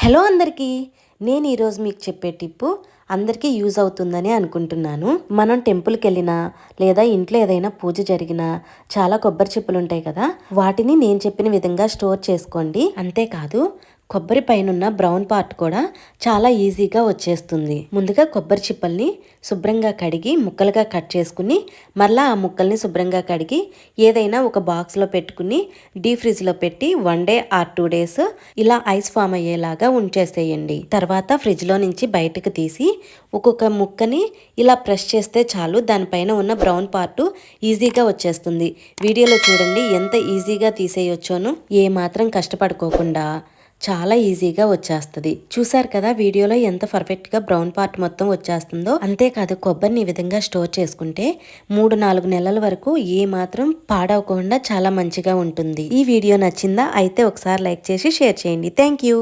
Hello అందరికీ, నేను ఈరోజు మీకు చెప్పే టిప్పు అందరికీ యూజ్ అవుతుందని అనుకుంటున్నాను. మనం టెంపుల్కి వెళ్ళినా లేదా ఇంట్లో ఏదైనా పూజ జరిగినా చాలా కొబ్బరి చిప్పలు ఉంటాయి కదా, వాటిని నేను చెప్పిన విధంగా స్టోర్ చేసుకోండి. అంతేకాదు కొబ్బరి పైన బ్రౌన్ పార్ట్ కూడా చాలా ఈజీగా వచ్చేస్తుంది. ముందుగా కొబ్బరి చిప్పల్ని శుభ్రంగా కడిగి ముక్కలుగా కట్ చేసుకుని మళ్ళీ ఆ ముక్కల్ని శుభ్రంగా కడిగి ఏదైనా ఒక బాక్స్లో పెట్టుకుని డీప్ ఫ్రిడ్జ్లో పెట్టి 1 డే ఆర్ 2 డేస్ ఇలా ఐస్ ఫామ్ అయ్యేలాగా ఉంచేసేయండి. తర్వాత ఫ్రిడ్జ్లో నుంచి బయటకు తీసి ఒక్కొక్క ముక్కని ఇలా ప్రెస్ చేస్తే చాలు, దానిపైన ఉన్న బ్రౌన్ పార్ట్ ఈజీగా వచ్చేస్తుంది. వీడియోలో చూడండి ఎంత ఈజీగా తీసేయొచ్చోను, ఏ మాత్రం కష్టపడుకోకుండా చాలా ఈజీగా వచ్చేస్తుంది. చూసారు కదా వీడియోలో ఎంత పర్ఫెక్ట్గా బ్రౌన్ పార్ట్ మొత్తం వచ్చేస్తుందో. అంతేకాదు కొబ్బరిని ఈ విధంగా స్టోర్ చేసుకుంటే 3-4 నెలల వరకు ఏ మాత్రం పాడవకుండా చాలా మంచిగా ఉంటుంది. ఈ వీడియో నచ్చిందా? అయితే ఒకసారి లైక్ చేసి షేర్ చేయండి. Thank you.